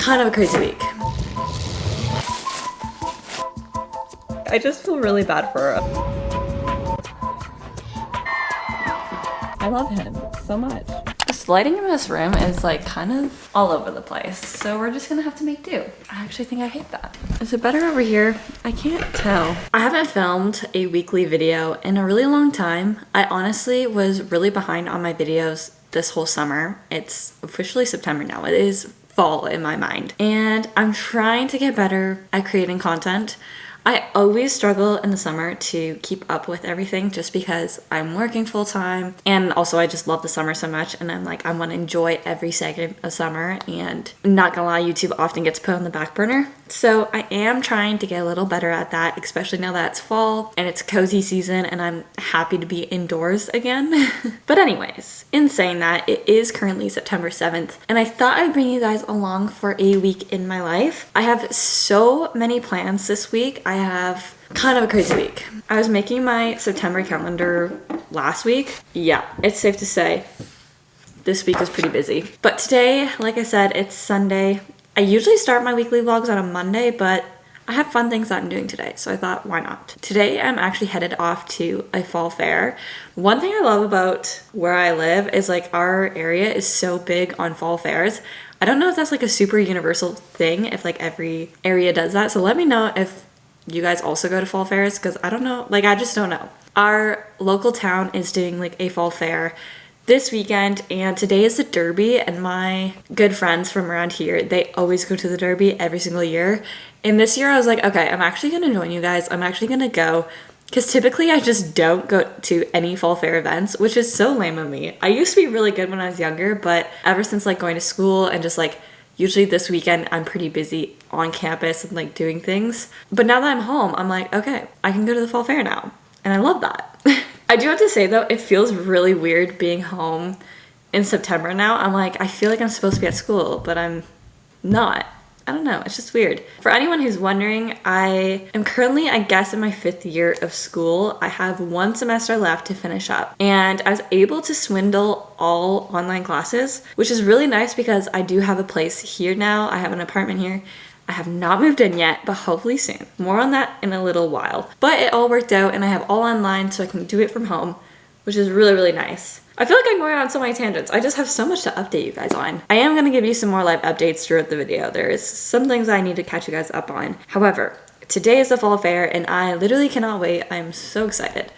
kind of a crazy week. I just feel really bad for her. I love him so much. This lighting in this room is like kind of all over the place, so we're just gonna have to make do. I actually think I hate that. Is it better over here? I can't tell. I haven't filmed a weekly video in a really long time. I honestly was really behind on my videos this whole summer. It's officially September now. It is fall in my mind, and I'm trying to get better at creating content. I always struggle in the summer to keep up with everything just because I'm working full time, and also I just love the summer so much, and I'm like, I want to enjoy every second of summer, and I'm not gonna lie, YouTube often gets put on the back burner. So I am trying to get a little better at that, especially now that it's fall and it's cozy season and I'm happy to be indoors again. But anyways, in saying that, it is currently September 7th, and I thought I'd bring you guys along for a week in my life. I have so many plans this week. I have kind of a crazy week. I was making my September calendar last week. Yeah, it's safe to say this week was pretty busy. But today, like I said, it's Sunday. I usually start my weekly vlogs on a Monday, but I have fun things that I'm doing today, so I thought, why not? Today, I'm actually headed off to a fall fair. One thing I love about where I live is like our area is so big on fall fairs. I don't know if that's like a super universal thing, if like every area does that, so let me know if you guys also go to fall fairs, because I don't know, like I just don't know. Our local town is doing like a fall fair this weekend, and today is the Derby, and my good friends from around here, they always go to the Derby every single year. And this year I was like, okay, I'm actually gonna join you guys. I'm actually gonna go, because typically I just don't go to any fall fair events, which is so lame of me. I used to be really good when I was younger, but ever since like going to school and just like usually this weekend I'm pretty busy on campus and like doing things. But now that I'm home, I'm like, okay, I can go to the fall fair now. And I love that. I do have to say though, it feels really weird being home in September now. I'm like, I feel like I'm supposed to be at school, but I'm not. I don't know, it's just weird. For anyone who's wondering, I am currently, I guess, in my 5th year of school. I have 1 semester left to finish up, and I was able to swindle all online classes, which is really nice because I do have a place here now. I have an apartment here. I have not moved in yet, but hopefully soon. More on that in a little while. But it all worked out, and I have all online, so I can do it from home, which is really, really nice. I feel like I'm going on so many tangents. I just have so much to update you guys on. I am going to give you some more live updates throughout the video. There is some things I need to catch you guys up on. However, today is the fall fair, and I literally cannot wait. I'm so excited.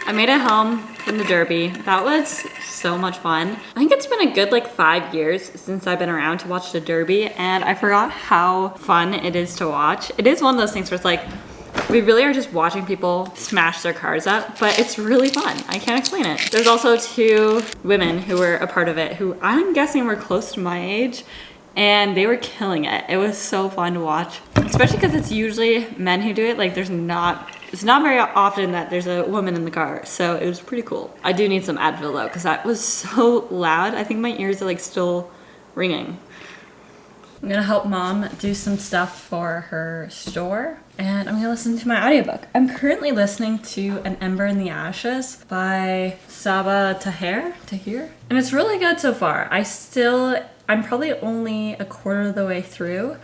I made it home from the Derby. That was so much fun. I think it's been a good like 5 years since I've been around to watch the Derby, and I forgot how fun it is to watch. It is one of those things where it's like, we really are just watching people smash their cars up, but it's really fun. I can't explain it. There's also 2 women who were a part of it who I'm guessing were close to my age, and they were killing it. It was so fun to watch, especially because it's usually men who do it. Like it's not very often that there's a woman in the car, so it was pretty cool. I do need some Advil though, because that was so loud. I think my ears are like still ringing. I'm gonna help mom do some stuff for her store, and I'm gonna listen to my audiobook. I'm currently listening to An Ember in the Ashes by Sabaa Tahir, and it's really good so far. I'm probably only a quarter of the way through,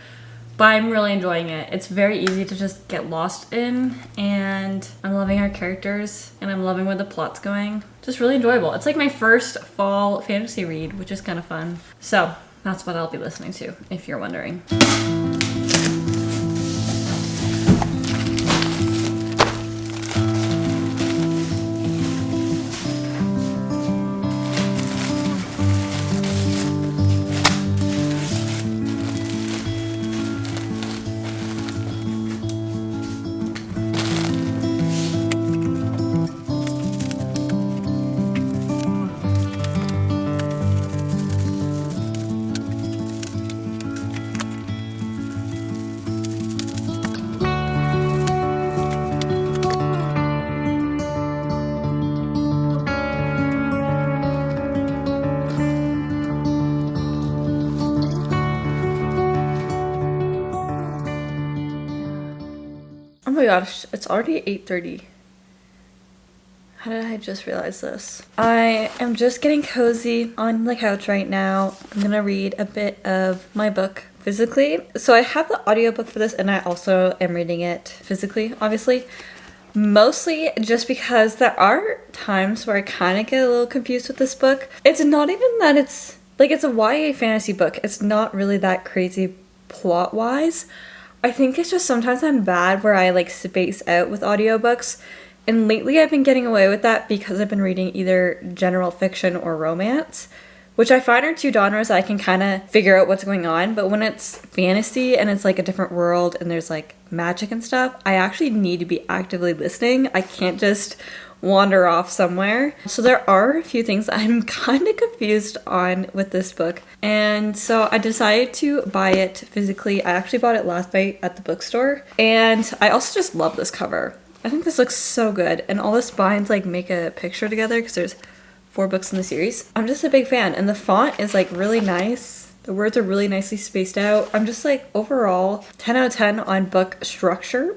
but I'm really enjoying it. It's very easy to just get lost in, and I'm loving our characters, and I'm loving where the plot's going. Just really enjoyable. It's like my first fall fantasy read, which is kind of fun. So that's what I'll be listening to, if you're wondering. Oh my gosh, it's already 8:30. How did I just realize this? I am just getting cozy on the couch right now. I'm gonna read a bit of my book physically. So I have the audiobook for this and I also am reading it physically, obviously. Mostly just because there are times where I kind of get a little confused with this book. It's not even that it's a YA fantasy book. It's not really that crazy plot-wise. I think it's just sometimes I'm bad where I space out with audiobooks. And lately I've been getting away with that because I've been reading either general fiction or romance, which I find are two genres I can kind of figure out what's going on. But when it's fantasy and it's a different world and there's magic and stuff, I actually need to be actively listening. I can't just wander off somewhere. So there are a few things I'm kind of confused on with this book. And so I decided to buy it physically. I actually bought it last night at the bookstore. And I also just love this cover. I think this looks so good, and all the spines make a picture together because there's 4 books in the series. I'm just a big fan, and the font is really nice. The words are really nicely spaced out. I'm just overall 10 out of 10 on book structure.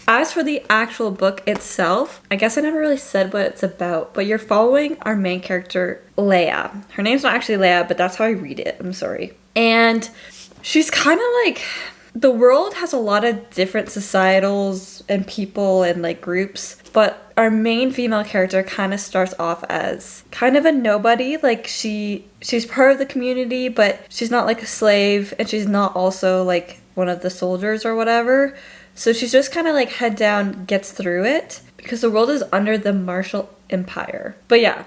As for the actual book itself, I guess I never really said what it's about, but you're following our main character, Leia. Her name's not actually Leia, but that's how I read it. I'm sorry. And she's kind of the world has a lot of different societals and people and groups, but our main female character kind of starts off as kind of a nobody. She's part of the community, but she's not a slave, and she's not also one of the soldiers or whatever. So she's just kind of head down, gets through it because the world is under the Martial Empire. But yeah,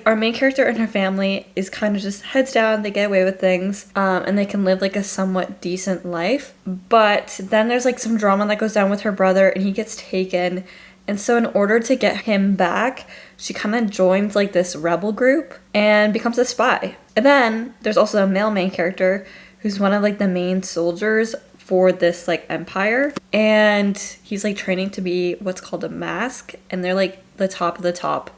our main character and her family is kind of just heads down, they get away with things, and they can live a somewhat decent life. But then there's some drama that goes down with her brother, and he gets taken. And so in order to get him back, she kind of joins this rebel group and becomes a spy. And then there's also a male main character who's one of the main soldiers for this empire. And he's training to be what's called a mask, and they're the top of the top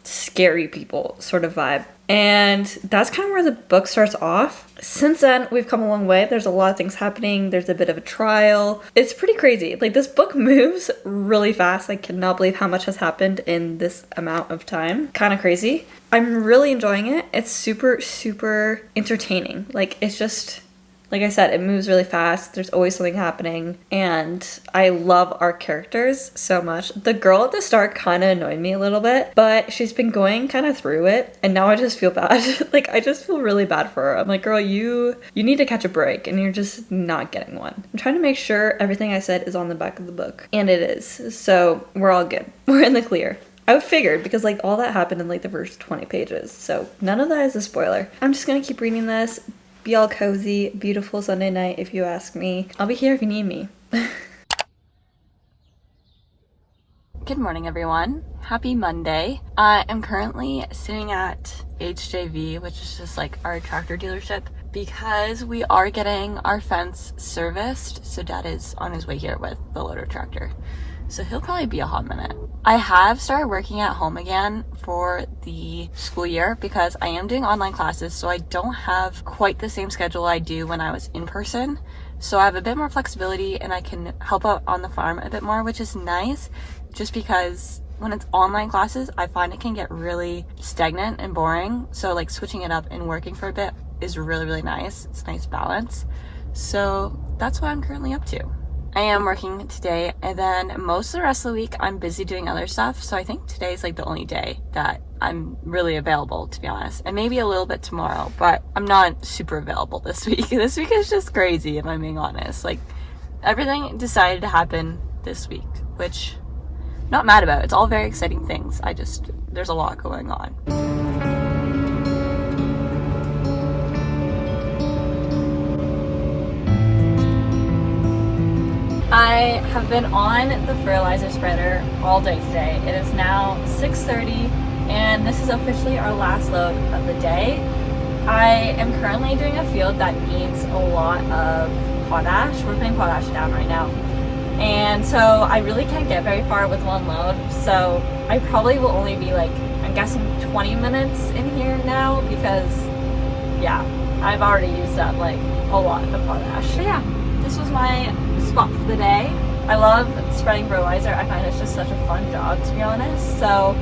scary people sort of vibe. And that's kind of where the book starts off. Since then, we've come a long way. There's a lot of things happening. There's a bit of a trial. It's pretty crazy. This book moves really fast. I cannot believe how much has happened in this amount of time. Kind of crazy. I'm really enjoying it. It's super, super entertaining. It's just... like I said, it moves really fast. There's always something happening. And I love our characters so much. The girl at the start kind of annoyed me a little bit, but she's been going kind of through it. And now I just feel bad. I just feel really bad for her. I'm girl, you need to catch a break, and you're just not getting one. I'm trying to make sure everything I said is on the back of the book. And it is. So we're all good. We're in the clear. I figured because all that happened in the first 20 pages. So none of that is a spoiler. I'm just going to keep reading this. Be all cozy, beautiful Sunday night if you ask me. I'll be here if you need me. Good morning, everyone. Happy Monday. I am currently sitting at HJV, which is just our tractor dealership, because we are getting our fence serviced. So Dad is on his way here with the loader tractor. So he'll probably be a hot minute. I have started working at home again for the school year because I am doing online classes, so I don't have quite the same schedule I do when I was in person. So I have a bit more flexibility and I can help out on the farm a bit more, which is nice, just because when it's online classes, I find it can get really stagnant and boring. So switching it up and working for a bit is really, really nice. It's a nice balance. So that's what I'm currently up to. I am working today, and then most of the rest of the week I'm busy doing other stuff. So I think today's the only day that I'm really available, to be honest, and maybe a little bit tomorrow, but I'm not super available this week. This week is just crazy, if I'm being honest. Everything decided to happen this week, which I'm not mad about. It's all very exciting things. There's a lot going on. I have been on the fertilizer spreader all day today. It is now 6:30 and this is officially our last load of the day. I am currently doing a field that needs a lot of potash. We're putting potash down right now. And so I really can't get very far with one load. So I probably will only be I'm guessing 20 minutes in here now because yeah, I've already used up a lot of potash. So yeah, this was my spot for the day. I love spreading Browiser. I find it's just such a fun job, to be honest. So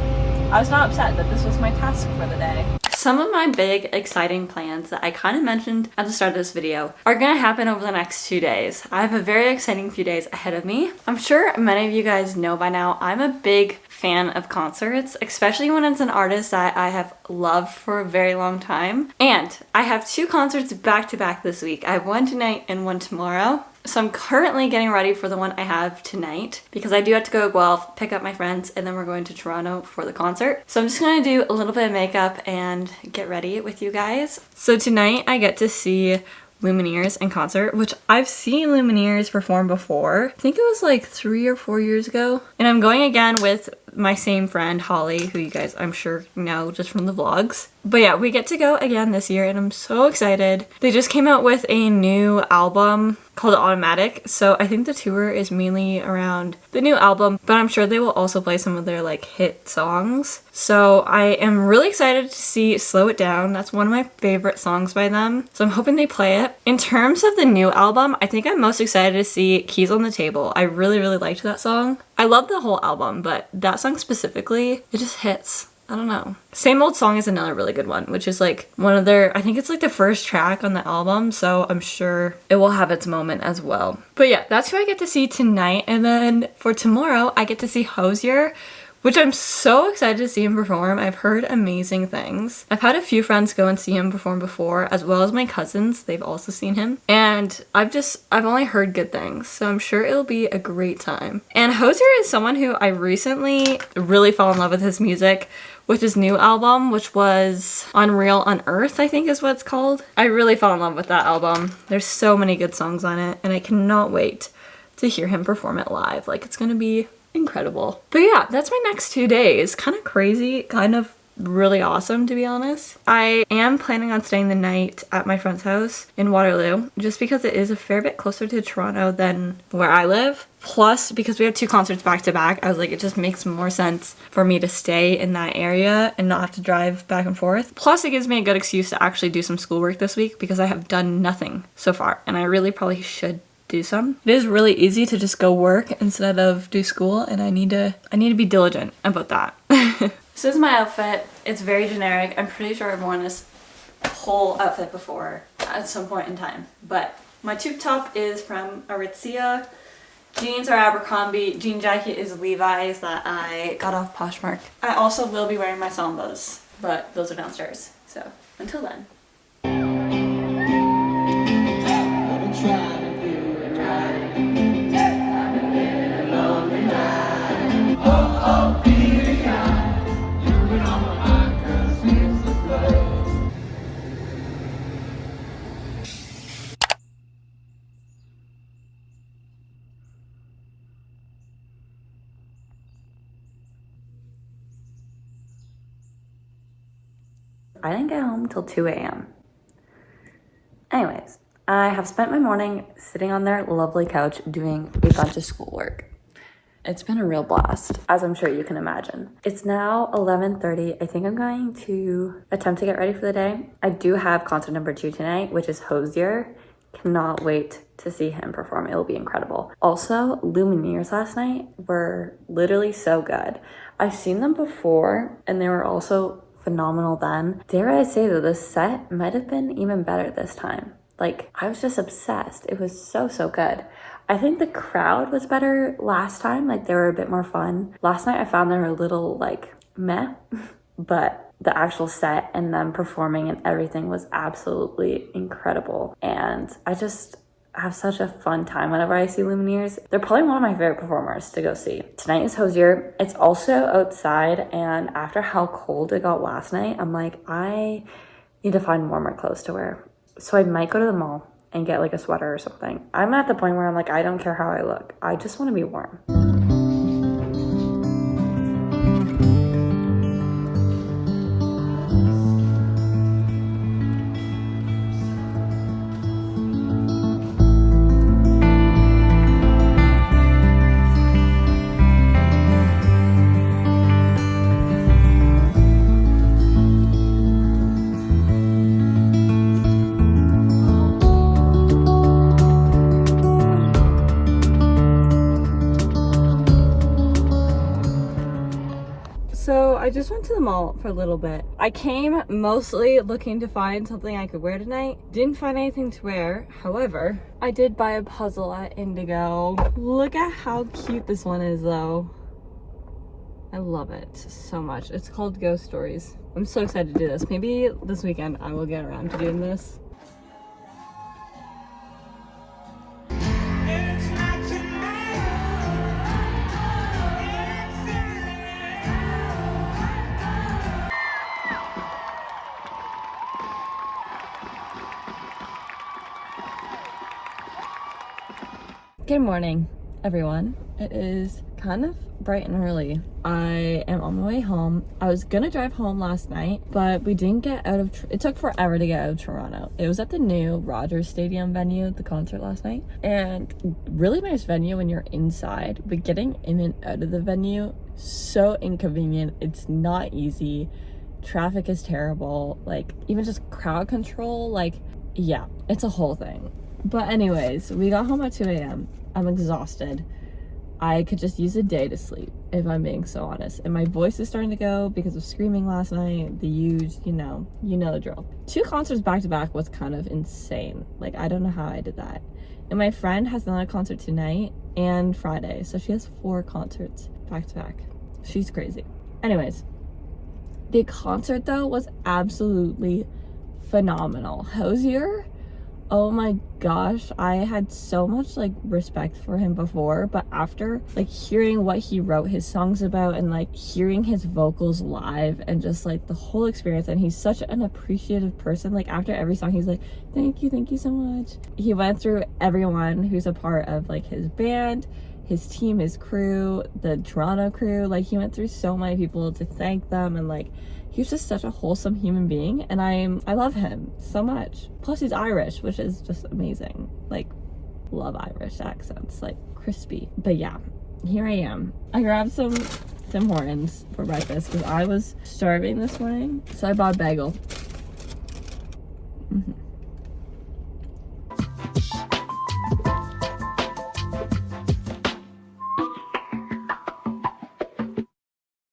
I was not upset that this was my task for the day. Some of my big exciting plans that I kind of mentioned at the start of this video are gonna happen over the next 2 days. I have a very exciting few days ahead of me. I'm sure many of you guys know by now, I'm a big fan of concerts, especially when it's an artist that I have loved for a very long time. And I have 2 concerts back to back this week. I have one tonight and one tomorrow. So I'm currently getting ready for the one I have tonight because I do have to go to Guelph, pick up my friends, and then we're going to Toronto for the concert. So I'm just gonna do a little bit of makeup and get ready with you guys. So tonight I get to see Lumineers in concert, which I've seen Lumineers perform before. I think it was like 3 or 4 years ago. And I'm going again with my same friend, Holly, who you guys I'm sure know just from the vlogs. But yeah, we get to go again this year and I'm so excited. They just came out with a new album called Automatic, so I think the tour is mainly around the new album, but I'm sure they will also play some of their like hit songs. So I am really excited to see Slow It Down. That's one of my favorite songs by them, so I'm hoping they play it. In terms of the new album, I think I'm most excited to see Keys on the Table. I really liked that song. I love the whole album, but that song specifically, it just hits. I don't know. Same Old Song is another really good one, which is like one of their, I think it's like the first track on the album, so I'm sure it will have its moment as well. But yeah, that's who I get to see tonight, and then for tomorrow, I get to see Hozier, which I'm so excited to see him perform. I've heard amazing things. I've had a few friends go and see him perform before, as well as my cousins. They've also seen him. And I've only heard good things, so I'm sure it'll be a great time. And Hozier is someone who I recently really fell in love with his music with his new album, which was Unreal Unearthed, I think is what it's called. I really fell in love with that album. There's so many good songs on it, and I cannot wait to hear him perform it live. Like, it's gonna be incredible. But yeah, that's my next 2 days. Kind of crazy, kind of really awesome, to be honest. I am planning on staying the night at my friend's house in Waterloo, just because it is a fair bit closer to Toronto than where I live. Plus, because we have 2 concerts back to back, I was like, it just makes more sense for me to stay in that area and not have to drive back and forth. Plus, it gives me a good excuse to actually do some schoolwork this week because I have done nothing so far, and I really probably should do some. It is really easy to just go work instead of do school, and I need to be diligent about that. This is my outfit. It's very generic. I'm pretty sure I've worn this whole outfit before at some point in time. But my tube top is from Aritzia. Jeans are Abercrombie. Jean jacket is Levi's that I got off Poshmark. I also will be wearing my Sambas, but those are downstairs. So until then. I didn't get home till 2 a.m. Anyways, I have spent my morning sitting on their lovely couch doing a bunch of schoolwork. It's been a real blast, as I'm sure you can imagine. It's now 11:30. I think I'm going to attempt to get ready for the day. I do have concert number 2 tonight, which is Hozier. Cannot wait to see him perform. It will be incredible. Also, Lumineers last night were literally so good. I've seen them before, and they were also phenomenal then. Dare I say that this set might have been even better this time. Like, I was just obsessed. It was so good. I think the crowd was better last time. Like, they were a bit more fun. Last night I found they were a little like meh, but the actual set and them performing and everything was absolutely incredible. And I just have such a fun time whenever I see Lumineers. They're probably one of my favorite performers to go see. Tonight is Hozier. It's also outside, and after how cold it got last night, I'm like, I need to find warmer clothes to wear. So I might go to the mall and get like a sweater or something. I'm at the point where I'm like, I don't care how I look. I just want to be warm. I just went to the mall for a little bit. I came mostly looking to find something I could wear tonight. Didn't find anything to wear. However, I did buy a puzzle at Indigo. Look at how cute this one is though. I love it so much. It's called Ghost Stories. I'm so excited to do this. Maybe this weekend I will get around to doing this. Good morning, everyone. It is kind of bright and early. I am on my way home. I was gonna drive home last night, but we didn't get out of, it took forever to get out of Toronto. It was at the new Rogers Stadium venue, the concert last night, and really nice venue when you're inside, but getting in and out of the venue, so inconvenient. It's not easy. Traffic is terrible. Like, even just crowd control, like, yeah, it's a whole thing. But anyways, we got home at 2 a.m. I'm exhausted. I could just use a day to sleep, if I'm being so honest. And my voice is starting to go because of screaming last night. The huge, you know the drill. 2 concerts back to back was kind of insane. Like, I don't know how I did that. And my friend has another concert tonight and Friday. So she has 4 concerts back to back. She's crazy. Anyways, the concert though was absolutely phenomenal. Hozier, oh my gosh, I had so much like respect for him before, but after like hearing what he wrote his songs about and like hearing his vocals live and just like the whole experience, and he's such an appreciative person. Like after every song he's like, thank you so much. He went through everyone who's a part of like his band, his team, his crew, the Toronto crew. Like he went through so many people to thank them, and like he's just such a wholesome human being, and I love him so much. Plus he's Irish, which is just amazing. Like, love Irish accents, like crispy. But yeah, here I am. I grabbed some Tim Hortons for breakfast because I was starving this morning. So I bought a bagel.